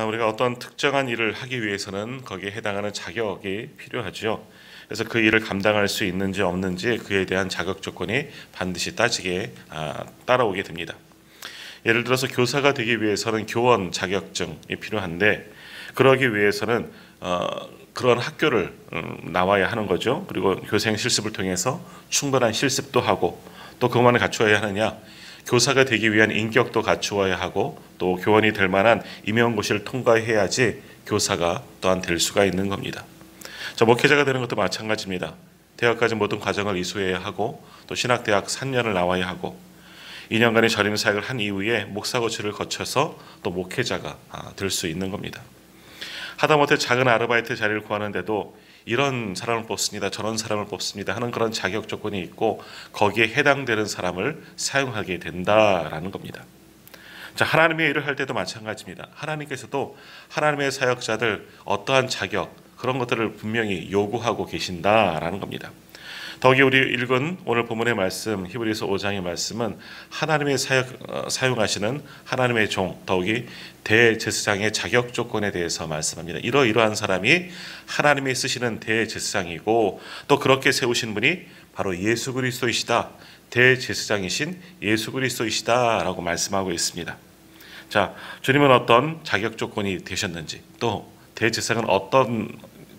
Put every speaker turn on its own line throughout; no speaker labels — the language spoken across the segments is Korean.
우리가 어떤 특정한 일을 하기 위해서는 거기에 해당하는 자격이 필요하죠. 그래서 그 일을 감당할 수 있는지 없는지 그에 대한 자격 조건이 반드시 따라오게 됩니다. 예를 들어서 교사가 되기 위해서는 교원 자격증이 필요한데 그러기 위해서는 그런 학교를 나와야 하는 거죠. 그리고 교생 실습을 통해서 충분한 실습도 하고 또 그것만을 갖추어야 하느냐, 교사가 되기 위한 인격도 갖추어야 하고 또 교원이 될 만한 임용고시를 통과해야지 교사가 또한 될 수가 있는 겁니다. 목회자가 되는 것도 마찬가지입니다. 대학까지 모든 과정을 이수해야 하고 또 신학대학 3년을 나와야 하고 2년간의 전임 사역을 한 이후에 목사고시를 거쳐서 또 목회자가 될 수 있는 겁니다. 하다못해 작은 아르바이트 자리를 구하는데도 이런 사람을 뽑습니다, 저런 사람을 뽑습니다 하는 그런 자격 조건이 있고 거기에 해당되는 사람을 사용하게 된다라는 겁니다. 하나님의 일을 할 때도 마찬가지입니다. 하나님께서도 하나님의 사역자들 어떠한 자격 그런 것들을 분명히 요구하고 계신다라는 겁니다. 더욱이 우리 읽은 오늘 본문의 말씀 히브리서 5장의 말씀은 하나님의 사용하시는 하나님의 종 더욱이 대제사장의 자격 조건에 대해서 말씀합니다. 이러한 사람이 하나님이 쓰시는 대제사장이고 또 그렇게 세우신 분이 바로 예수 그리스도이시다. 대제사장이신 예수 그리스도이시다라고 말씀하고 있습니다. 주님은 어떤 자격 조건이 되셨는지 또 대제사장은 어떤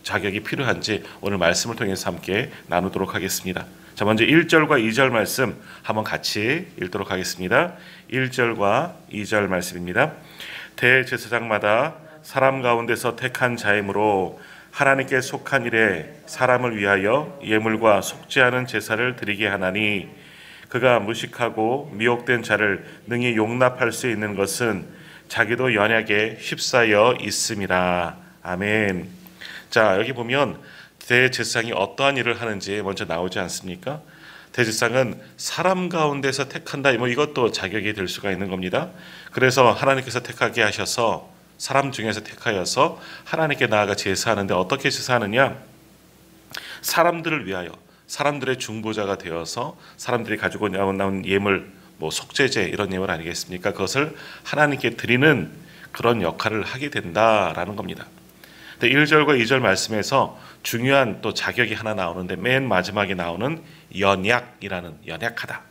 자격이 필요한지 오늘 말씀을 통해서 함께 나누도록 하겠습니다. 먼저 1절과 2절 말씀 한번 같이 읽도록 하겠습니다. 1절과 2절 말씀입니다. 대제사장마다 사람 가운데서 택한 자이므로 하나님께 속한 일에 사람을 위하여 예물과 속죄하는 제사를 드리게 하나니 그가 무식하고 미혹된 자를 능히 용납할 수 있는 것은 자기도 연약에 휩싸여 있음이라. 아멘. 여기 보면 대제사장이 어떠한 일을 하는지 먼저 나오지 않습니까? 대제사장은 사람 가운데서 택한다. 이것도 자격이 될 수가 있는 겁니다. 그래서 하나님께서 택하게 하셔서 사람 중에서 택하여서 하나님께 나아가 제사하는데 어떻게 제사하느냐? 사람들을 위하여 사람들의 중보자가 되어서 사람들이 가지고 나온 예물, 속죄제 이런 예물 아니겠습니까? 그것을 하나님께 드리는 그런 역할을 하게 된다라는 겁니다. 1절과 2절 말씀에서 중요한 또 자격이 하나 나오는데 맨 마지막에 나오는 연약이라는 연약하다.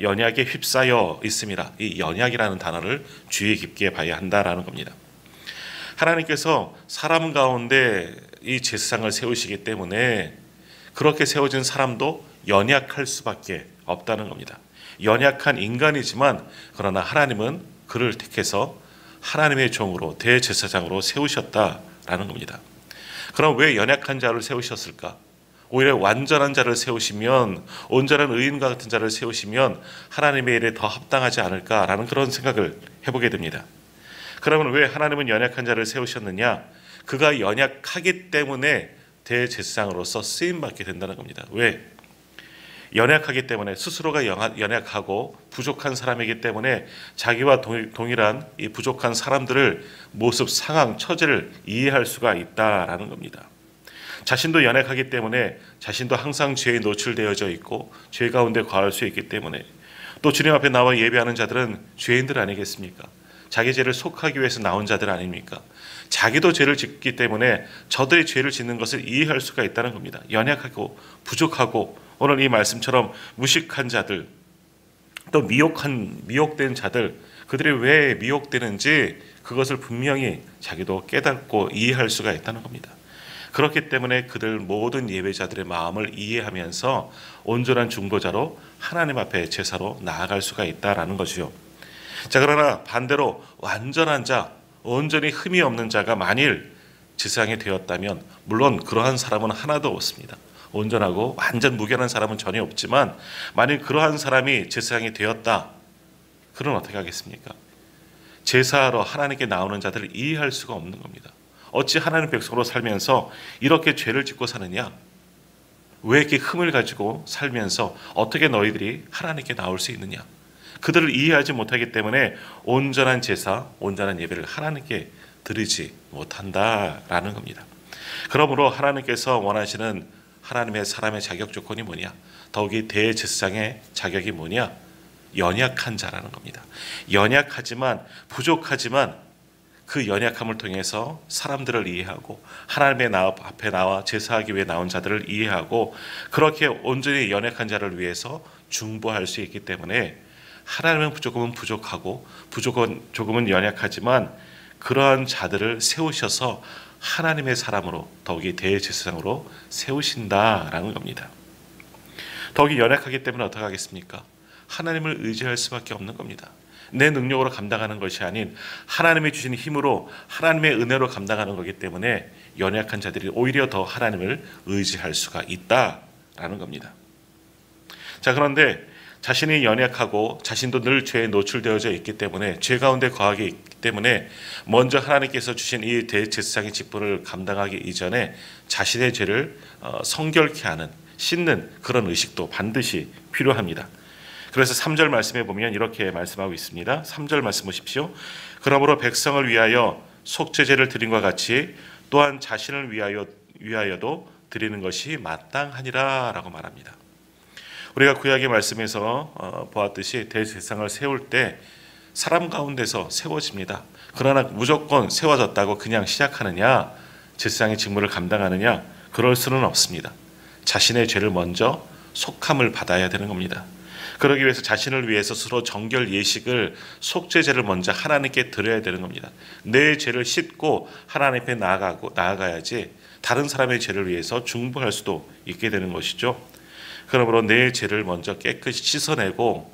연약에 휩싸여 있음이라. 이 연약이라는 단어를 주의 깊게 봐야 한다라는 겁니다. 하나님께서 사람 가운데 이 제사장을 세우시기 때문에 그렇게 세워진 사람도 연약할 수밖에 없다는 겁니다. 연약한 인간이지만 그러나 하나님은 그를 택해서 하나님의 종으로 대제사장으로 세우셨다라는 겁니다. 그럼 왜 연약한 자를 세우셨을까? 오히려 완전한 자를 세우시면, 온전한 의인과 같은 자를 세우시면 하나님의 일에 더 합당하지 않을까라는 그런 생각을 해보게 됩니다. 그러면 왜 하나님은 연약한 자를 세우셨느냐? 그가 연약하기 때문에 대제사장으로서 쓰임받게 된다는 겁니다. 왜? 연약하기 때문에, 스스로가 연약하고 부족한 사람이기 때문에 자기와 동일한 이 부족한 사람들을 모습, 상황, 처지를 이해할 수가 있다라는 겁니다. 자신도 연약하기 때문에 자신도 항상 죄에 노출되어져 있고 죄 가운데 거할 수 있기 때문에, 또 주님 앞에 나와 예배하는 자들은 죄인들 아니겠습니까? 자기 죄를 속하기 위해서 나온 자들 아닙니까? 자기도 죄를 짓기 때문에 저들의 죄를 짓는 것을 이해할 수가 있다는 겁니다. 연약하고 부족하고 오늘 이 말씀처럼 무식한 자들, 또 미혹된 자들, 그들이 왜 미혹되는지 그것을 분명히 자기도 깨닫고 이해할 수가 있다는 겁니다. 그렇기 때문에 그들 모든 예배자들의 마음을 이해하면서 온전한 중보자로 하나님 앞에 제사로 나아갈 수가 있다라는 것이요. 그러나 반대로 완전한 자, 온전히 흠이 없는 자가 만일 제사장이 되었다면, 물론 그러한 사람은 하나도 없습니다. 온전하고 완전 무결한 사람은 전혀 없지만 만일 그러한 사람이 제사장이 되었다, 그럼 어떻게 하겠습니까? 제사하러 하나님께 나오는 자들을 이해할 수가 없는 겁니다. 어찌 하나님 백성으로 살면서 이렇게 죄를 짓고 사느냐? 왜 이렇게 흠을 가지고 살면서 어떻게 너희들이 하나님께 나올 수 있느냐? 그들을 이해하지 못하기 때문에 온전한 제사, 온전한 예배를 하나님께 드리지 못한다라는 겁니다. 그러므로 하나님께서 원하시는 하나님의 사람의 자격 조건이 뭐냐? 더욱이 대제사장의 자격이 뭐냐? 연약한 자라는 겁니다. 연약하지만, 부족하지만 그 연약함을 통해서 사람들을 이해하고 하나님의 앞에 나와 제사하기 위해 나온 자들을 이해하고 그렇게 온전히 연약한 자를 위해서 중보할 수 있기 때문에 하나님은 조금은 부족하고 조금은 연약하지만 그러한 자들을 세우셔서 하나님의 사람으로 더욱이 대제사장으로 세우신다라는 겁니다. 더욱이 연약하기 때문에 어떻게 하겠습니까? 하나님을 의지할 수밖에 없는 겁니다. 내 능력으로 감당하는 것이 아닌 하나님이 주신 힘으로 하나님의 은혜로 감당하는 거기 때문에 연약한 자들이 오히려 더 하나님을 의지할 수가 있다라는 겁니다. 자, 그런데 자신이 연약하고 자신도 늘 죄에 노출되어져 있기 때문에 죄 가운데 거하게 있기 때문에 먼저 하나님께서 주신 이 대제사장의 직분을 감당하기 이전에 자신의 죄를 성결케 하는 씻는 그런 의식도 반드시 필요합니다. 그래서 3절 말씀에 보면 이렇게 말씀하고 있습니다. 3절 말씀 보십시오. 그러므로 백성을 위하여 속죄제를 드림과 같이 또한 자신을 위하여도 드리는 것이 마땅하니라 라고 말합니다. 우리가 구약의 말씀에서 보았듯이 대제사장을 세울 때 사람 가운데서 세워집니다. 그러나 무조건 세워졌다고 그냥 시작하느냐, 제사장의 직무를 감당하느냐, 그럴 수는 없습니다. 자신의 죄를 먼저 속함을 받아야 되는 겁니다. 그러기 위해서 자신을 위해서 스스로 정결 예식을 속죄제를 먼저 하나님께 드려야 되는 겁니다. 내 죄를 씻고 하나님 앞에 나아가야지 다른 사람의 죄를 위해서 중보할 수도 있게 되는 것이죠. 그러므로 내 죄를 먼저 깨끗이 씻어내고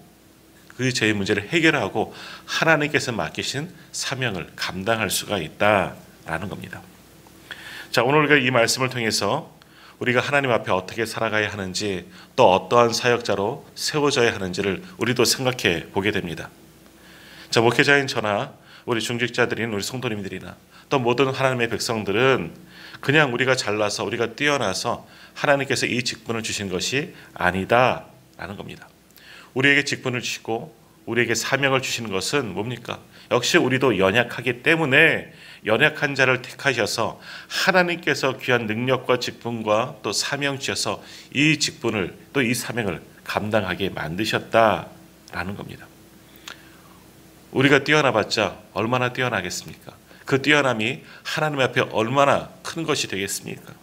그 죄의 문제를 해결하고 하나님께서 맡기신 사명을 감당할 수가 있다라는 겁니다. 자, 오늘 우리가 이 말씀을 통해서 우리가 하나님 앞에 어떻게 살아가야 하는지 또 어떠한 사역자로 세워져야 하는지를 우리도 생각해 보게 됩니다. 자, 목회자인 저나 우리 중직자들인 우리 성도님들이나 또 모든 하나님의 백성들은 그냥 우리가 잘나서 우리가 뛰어나서 하나님께서 이 직분을 주신 것이 아니다라는 겁니다. 우리에게 직분을 주시고 우리에게 사명을 주시는 것은 뭡니까? 역시 우리도 연약하기 때문에 연약한 자를 택하셔서 하나님께서 귀한 능력과 직분과 또 사명 주셔서 이 직분을 또 이 사명을 감당하게 만드셨다라는 겁니다. 우리가 뛰어나봤자 얼마나 뛰어나겠습니까? 그 뛰어남이 하나님 앞에 얼마나 큰 것이 되겠습니까?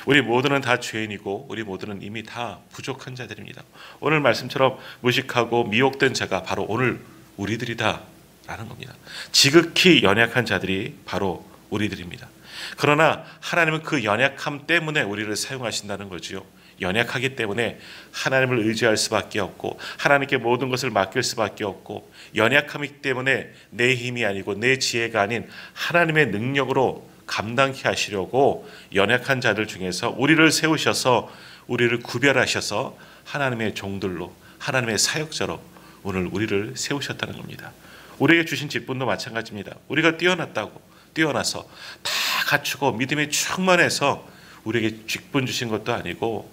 우리 모두는 다 죄인이고 우리 모두는 이미 다 부족한 자들입니다. 오늘 말씀처럼 무식하고 미혹된 자가 바로 오늘 우리들이다 라는 겁니다. 지극히 연약한 자들이 바로 우리들입니다. 그러나 하나님은 그 연약함 때문에 우리를 사용하신다는 거지요. 연약하기 때문에 하나님을 의지할 수밖에 없고 하나님께 모든 것을 맡길 수밖에 없고 연약함이기 때문에 내 힘이 아니고 내 지혜가 아닌 하나님의 능력으로 감당케 하시려고 연약한 자들 중에서 우리를 세우셔서 우리를 구별하셔서 하나님의 종들로 하나님의 사역자로 오늘 우리를 세우셨다는 겁니다. 우리에게 주신 직분도 마찬가지입니다. 우리가 뛰어나서 다 갖추고 믿음에 충만해서 우리에게 직분 주신 것도 아니고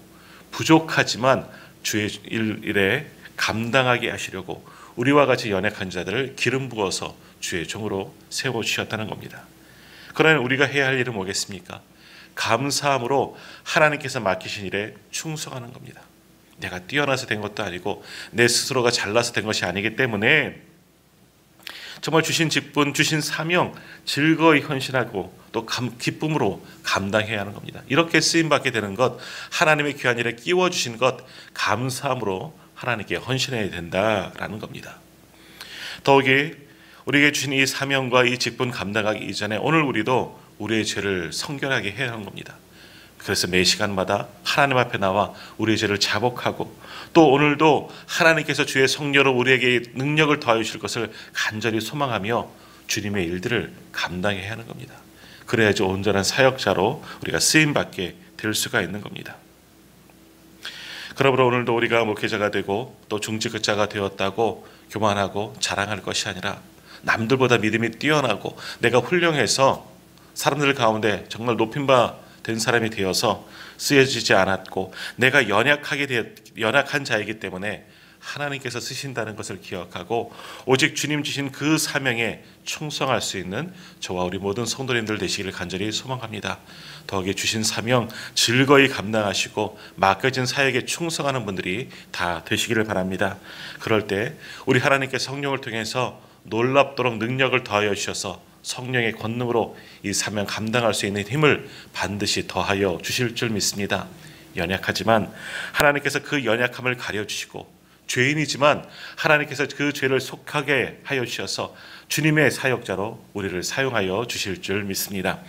부족하지만 주의 일에 감당하게 하시려고 우리와 같이 연약한 자들을 기름 부어서 주의 종으로 세워주셨다는 겁니다. 그러나 우리가 해야 할 일은 뭐겠습니까? 감사함으로 하나님께서 맡기신 일에 충성하는 겁니다. 내가 뛰어나서 된 것도 아니고 내 스스로가 잘나서 된 것이 아니기 때문에 정말 주신 직분, 주신 사명 즐거이 헌신하고 또 기쁨으로 감당해야 하는 겁니다. 이렇게 쓰임받게 되는 것, 하나님의 귀한 일에 끼워주신 것 감사함으로 하나님께 헌신해야 된다라는 겁니다. 더욱이 우리에게 주신 이 사명과 이 직분 감당하기 이전에 오늘 우리도 우리의 죄를 성결하게 해야 하는 겁니다. 그래서 매 시간마다 하나님 앞에 나와 우리의 죄를 자복하고 또 오늘도 하나님께서 주의 성령으로 우리에게 능력을 더하여 주실 것을 간절히 소망하며 주님의 일들을 감당해야 하는 겁니다. 그래야지 온전한 사역자로 우리가 쓰임받게 될 수가 있는 겁니다. 그러므로 오늘도 우리가 목회자가 되고 또 중직자가 되었다고 교만하고 자랑할 것이 아니라 남들보다 믿음이 뛰어나고 내가 훌륭해서 사람들 가운데 정말 높임 바 된 사람이 되어서 쓰여지지 않았고 내가 연약한 자이기 때문에 하나님께서 쓰신다는 것을 기억하고 오직 주님 주신 그 사명에 충성할 수 있는 저와 우리 모든 성도님들 되시기를 간절히 소망합니다. 더욱이 주신 사명 즐거이 감당하시고 맡겨진 사역에 충성하는 분들이 다 되시기를 바랍니다. 그럴 때 우리 하나님께서 성령을 통해서 놀랍도록 능력을 더하여 주셔서 성령의 권능으로 이 사명 감당할 수 있는 힘을 반드시 더하여 주실 줄 믿습니다. 연약하지만 하나님께서 그 연약함을 가려주시고, 죄인이지만 하나님께서 그 죄를 속하게 하여 주셔서 주님의 사역자로 우리를 사용하여 주실 줄 믿습니다.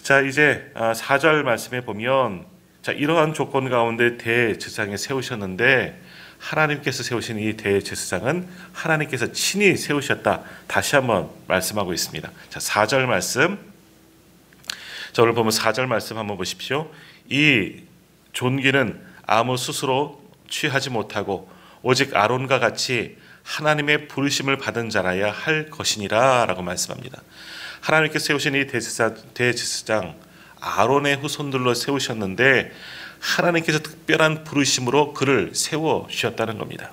자, 이제 4절 말씀에 보면, 자, 이러한 조건 가운데 대제사장에 세우셨는데, 하나님께서 세우신 이 대제사장은 하나님께서 친히 세우셨다, 다시 한번 말씀하고 있습니다. 자, 4절 말씀. 자, 오늘 보면 4절 말씀 한번 보십시오. 이 존귀는 아무 스스로 취하지 못하고 오직 아론과 같이 하나님의 부르심을 받은 자라야 할 것이니라 라고 말씀합니다. 하나님께서 세우신 이 대제사장 아론의 후손들로 세우셨는데, 하나님께서 특별한 부르심으로 그를 세워주셨다는 겁니다.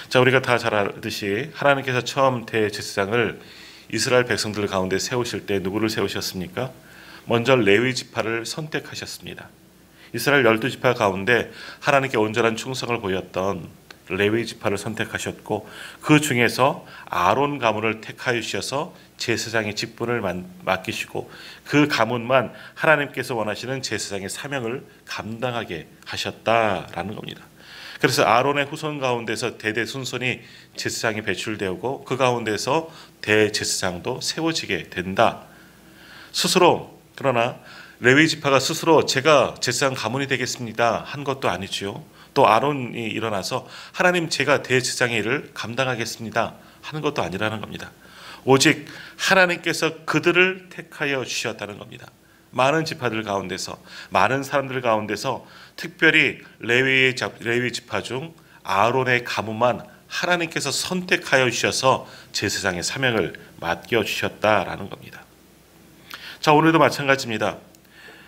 자, 우리가 다 잘 알듯이 하나님께서 처음 대제사장을 이스라엘 백성들 가운데 세우실 때 누구를 세우셨습니까? 먼저 레위 지파를 선택하셨습니다. 이스라엘 12지파 가운데 하나님께 온전한 충성을 보였던 레위 지파를 선택하셨고, 그 중에서 아론 가문을 택하여 주셔서 제사장의 직분을 맡기시고, 그 가문만 하나님께서 원하시는 제사장의 사명을 감당하게 하셨다라는 겁니다. 그래서 아론의 후손 가운데서 대대손손이 제사장이 배출되고, 그 가운데서 대제사장도 세워지게 된다. 스스로, 그러나 레위 지파가 스스로 제가 제사장 가문이 되겠습니다 한 것도 아니지요. 또 아론이 일어나서 하나님, 제가 대제사장의 일을 감당하겠습니다 하는 것도 아니라는 겁니다. 오직 하나님께서 그들을 택하여 주셨다는 겁니다. 많은 지파들 가운데서, 많은 사람들 가운데서 특별히 레위 지파 중 아론의 가문만 하나님께서 선택하여 주셔서 제사장의 사명을 맡겨주셨다라는 겁니다. 자, 오늘도 마찬가지입니다.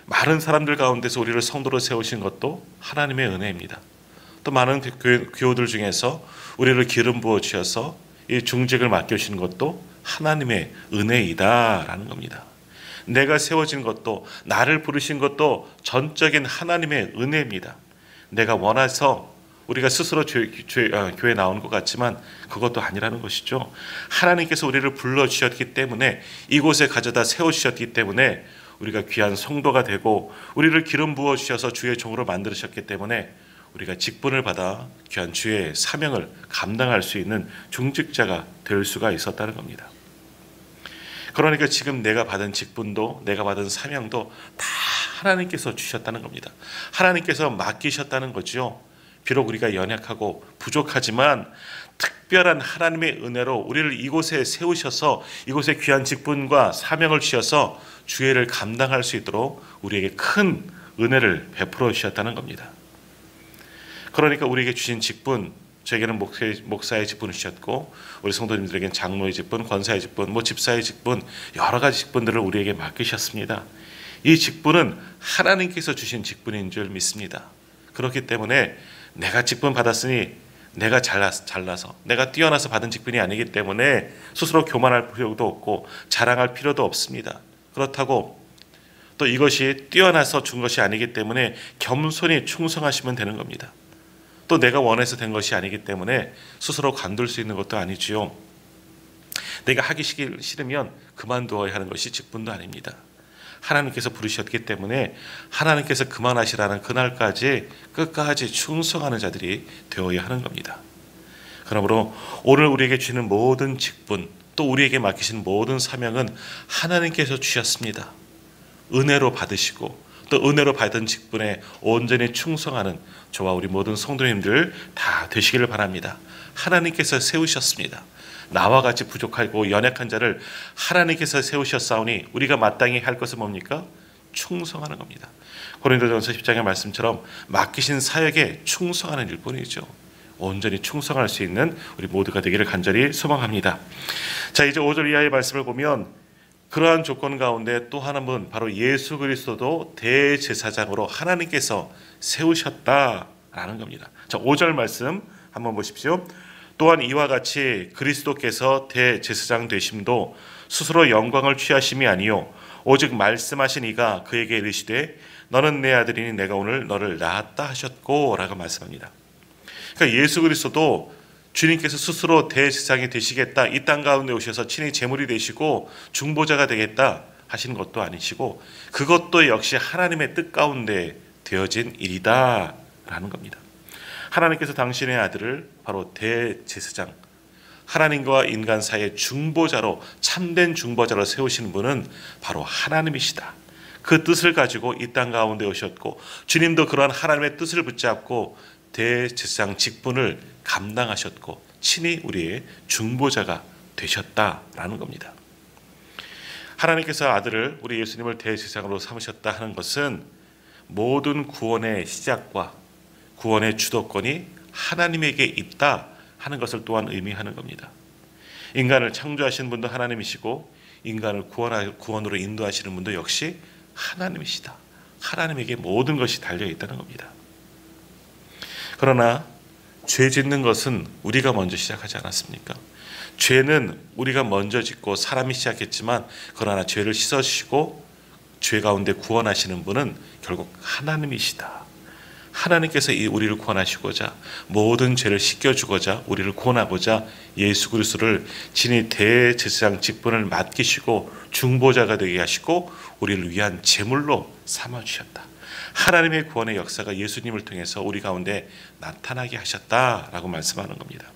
많은 사람들 가운데서 우리를 성도로 세우신 것도 하나님의 은혜입니다. 또 많은 교우들 중에서 우리를 기름 부어 주셔서 이 중직을 맡겨주신 것도 하나님의 은혜이다라는 겁니다. 내가 세워진 것도, 나를 부르신 것도 전적인 하나님의 은혜입니다. 내가 원해서 우리가 스스로 교회에 나오는 것 같지만 그것도 아니라는 것이죠. 하나님께서 우리를 불러주셨기 때문에, 이곳에 가져다 세워주셨기 때문에 우리가 귀한 성도가 되고, 우리를 기름 부어주셔서 주의 종으로 만드셨기 때문에 우리가 직분을 받아 귀한 주의 사명을 감당할 수 있는 중직자가 될 수가 있었다는 겁니다. 그러니까 지금 내가 받은 직분도, 내가 받은 사명도 다 하나님께서 주셨다는 겁니다. 하나님께서 맡기셨다는 거죠. 비록 우리가 연약하고 부족하지만 특별한 하나님의 은혜로 우리를 이곳에 세우셔서 이곳에 귀한 직분과 사명을 주셔서 주의를 감당할 수 있도록 우리에게 큰 은혜를 베풀어 주셨다는 겁니다. 그러니까 우리에게 주신 직분, 저에게는 목사의 직분을 주셨고, 우리 성도님들에게는 장로의 직분, 권사의 직분, 집사의 직분, 여러 가지 직분들을 우리에게 맡기셨습니다. 이 직분은 하나님께서 주신 직분인 줄 믿습니다. 그렇기 때문에 내가 직분 받았으니 내가 잘나서 내가 뛰어나서 받은 직분이 아니기 때문에 스스로 교만할 필요도 없고 자랑할 필요도 없습니다. 그렇다고 또 이것이 뛰어나서 준 것이 아니기 때문에 겸손히 충성하시면 되는 겁니다. 또 내가 원해서 된 것이 아니기 때문에 스스로 관둘 수 있는 것도 아니지요. 내가 하기 싫으면 그만두어야 하는 것이 직분도 아닙니다. 하나님께서 부르셨기 때문에 하나님께서 그만하시라는 그날까지 끝까지 충성하는 자들이 되어야 하는 겁니다. 그러므로 오늘 우리에게 주시는 모든 직분, 또 우리에게 맡기신 모든 사명은 하나님께서 주셨습니다. 은혜로 받으시고 또 은혜로 받은 직분에 온전히 충성하는 저와 우리 모든 성도님들 다 되시기를 바랍니다. 하나님께서 세우셨습니다. 나와 같이 부족하고 연약한 자를 하나님께서 세우셨사오니 우리가 마땅히 할 것은 뭡니까? 충성하는 겁니다. 고린도전서 10장의 말씀처럼 맡기신 사역에 충성하는 일뿐이죠. 온전히 충성할 수 있는 우리 모두가 되기를 간절히 소망합니다. 자, 이제 5절 이하의 말씀을 보면 그러한 조건 가운데 또 한 분, 바로 예수 그리스도도 대제사장으로 하나님께서 세우셨다라는 겁니다. 자, 5절 말씀 한번 보십시오. 또한 이와 같이 그리스도께서 대제사장 되심도 스스로 영광을 취하심이 아니요 오직 말씀하신 이가 그에게 이르시되 너는 내 아들이니 내가 오늘 너를 낳았다 하셨고 라고 말씀합니다. 그러니까 예수 그리스도도 주님께서 스스로 대제사장이 되시겠다, 이 땅 가운데 오셔서 친히 제물이 되시고 중보자가 되겠다 하시는 것도 아니시고, 그것도 역시 하나님의 뜻 가운데 되어진 일이다 라는 겁니다. 하나님께서 당신의 아들을 바로 대제사장, 하나님과 인간 사이의 중보자로, 참된 중보자로 세우시는 분은 바로 하나님이시다. 그 뜻을 가지고 이 땅 가운데 오셨고, 주님도 그러한 하나님의 뜻을 붙잡고 대제사장 직분을 감당하셨고 친히 우리의 중보자가 되셨다라는 겁니다. 하나님께서 아들을, 우리 예수님을 대제사장으로 삼으셨다 하는 것은 모든 구원의 시작과 구원의 주도권이 하나님에게 있다 하는 것을 또한 의미하는 겁니다. 인간을 창조하신 분도 하나님이시고 인간을 구원으로 인도하시는 분도 역시 하나님이시다. 하나님에게 모든 것이 달려있다는 겁니다. 그러나 죄 짓는 것은 우리가 먼저 시작하지 않았습니까? 죄는 우리가 먼저 짓고 사람이 시작했지만, 그러나 죄를 씻어주시고 죄 가운데 구원하시는 분은 결국 하나님이시다. 하나님께서 우리를 구원하시고자, 모든 죄를 씻겨주고자, 우리를 구원하고자 예수 그리스도를 친히 대제사장 직분을 맡기시고 중보자가 되게 하시고 우리를 위한 제물로 삼아주셨다. 하나님의 구원의 역사가 예수님을 통해서 우리 가운데 나타나게 하셨다라고 말씀하는 겁니다.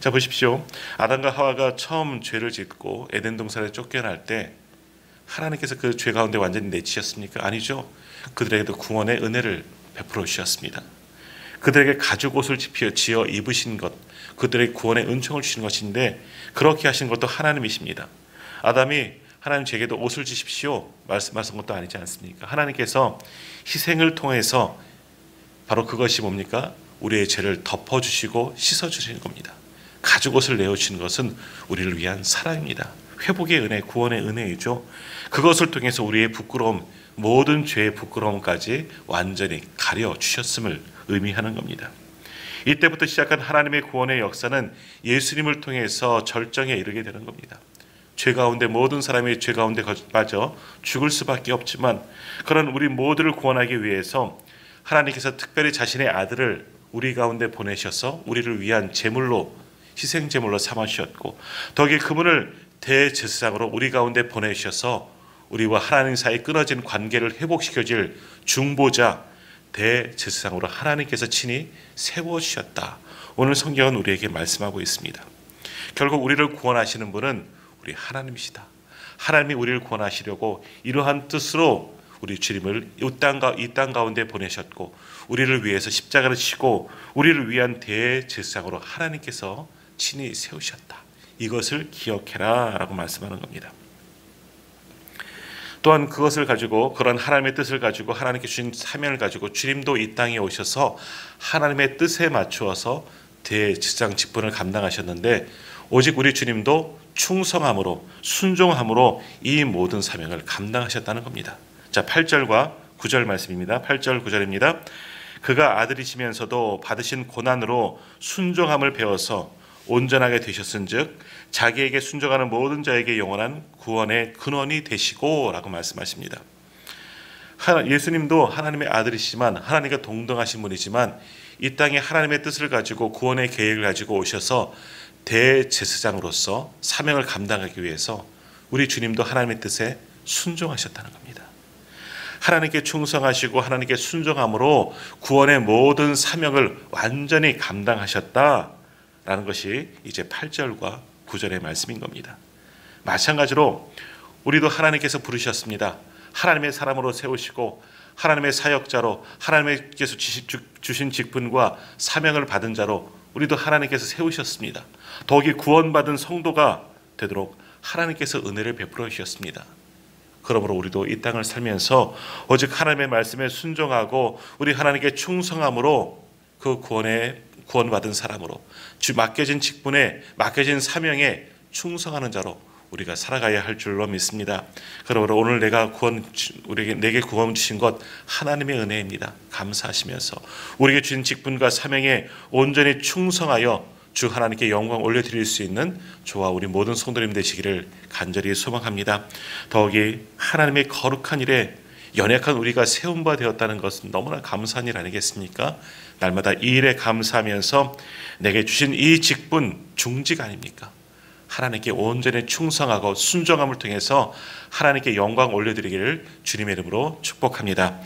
자, 보십시오. 아담과 하와가 처음 죄를 짓고 에덴 동산에 쫓겨날 때 하나님께서 그 죄 가운데 완전히 내치셨습니까? 아니죠. 그들에게도 구원의 은혜를 베풀어 주셨습니다. 그들에게 가죽 옷을 지어 입으신 것, 그들에게 구원의 은총을 주신 것인데, 그렇게 하신 것도 하나님이십니다. 아담이 하나님 제게도 옷을 주십시오 말씀하신 것도 아니지 않습니까? 하나님께서 희생을 통해서 바로 그것이 뭡니까? 우리의 죄를 덮어주시고 씻어주시는 겁니다. 가죽 옷을 내어주시는 것은 우리를 위한 사랑입니다. 회복의 은혜, 구원의 은혜이죠. 그것을 통해서 우리의 부끄러움, 모든 죄의 부끄러움까지 완전히 가려주셨음을 의미하는 겁니다. 이때부터 시작한 하나님의 구원의 역사는 예수님을 통해서 절정에 이르게 되는 겁니다. 죄 가운데, 모든 사람이 죄 가운데 빠져 죽을 수밖에 없지만, 그런 우리 모두를 구원하기 위해서 하나님께서 특별히 자신의 아들을 우리 가운데 보내셔서 우리를 위한 제물로, 희생 제물로 삼아주셨고, 더욱이 그분을 대제사장으로 우리 가운데 보내셔서 우리와 하나님 사이 끊어진 관계를 회복시켜줄 중보자, 대제사장으로 하나님께서 친히 세워주셨다. 오늘 성경은 우리에게 말씀하고 있습니다. 결국 우리를 구원하시는 분은 우리 하나님이시다. 하나님이 우리를 구원하시려고 이러한 뜻으로 우리 주님을 이 땅 가운데 보내셨고, 우리를 위해서 십자가를 지고 우리를 위한 대제사장으로 하나님께서 친히 세우셨다. 이것을 기억해라 라고 말씀하는 겁니다. 또한 그것을 가지고, 그런 하나님의 뜻을 가지고, 하나님께 주신 사명을 가지고 주님도 이 땅에 오셔서 하나님의 뜻에 맞추어서 대제사장 직분을 감당하셨는데, 오직 우리 주님도 충성함으로, 순종함으로 이 모든 사명을 감당하셨다는 겁니다. 자, 8절과 9절 말씀입니다. 8절 9절입니다. 그가 아들이시면서도 받으신 고난으로 순종함을 배워서 온전하게 되셨은즉 자기에게 순종하는 모든 자에게 영원한 구원의 근원이 되시고 라고 말씀하십니다. 예수님도 하나님의 아들이시지만, 하나님과 동등하신 분이지만, 이 땅에 하나님의 뜻을 가지고 구원의 계획을 가지고 오셔서 대제사장으로서 사명을 감당하기 위해서 우리 주님도 하나님의 뜻에 순종하셨다는 겁니다. 하나님께 충성하시고 하나님께 순종함으로 구원의 모든 사명을 완전히 감당하셨다라는 것이 이제 8절과 9절의 말씀인 겁니다. 마찬가지로 우리도 하나님께서 부르셨습니다. 하나님의 사람으로 세우시고 하나님의 사역자로, 하나님께서 주신 직분과 사명을 받은 자로 우리도 하나님께서 세우셨습니다. 더욱이 구원받은 성도가 되도록 하나님께서 은혜를 베풀어 주셨습니다. 그러므로 우리도 이 땅을 살면서 오직 하나님의 말씀에 순종하고 우리 하나님께 충성함으로 그 구원받은 사람으로, 맡겨진 직분에, 맡겨진 사명에 충성하는 자로 우리가 살아가야 할 줄로 믿습니다. 그러므로 오늘 내게 구원 주신 것 하나님의 은혜입니다. 감사하시면서 우리에게 주신 직분과 사명에 온전히 충성하여 주 하나님께 영광 올려드릴 수 있는 저와 우리 모든 성도님 되시기를 간절히 소망합니다. 더욱이 하나님의 거룩한 일에 연약한 우리가 세운 바 되었다는 것은 너무나 감사한 일 아니겠습니까? 날마다 이 일에 감사하면서 내게 주신 이 직분 중직 아닙니까? 하나님께 온전히 충성하고 순종함을 통해서 하나님께 영광 올려드리기를 주님의 이름으로 축복합니다.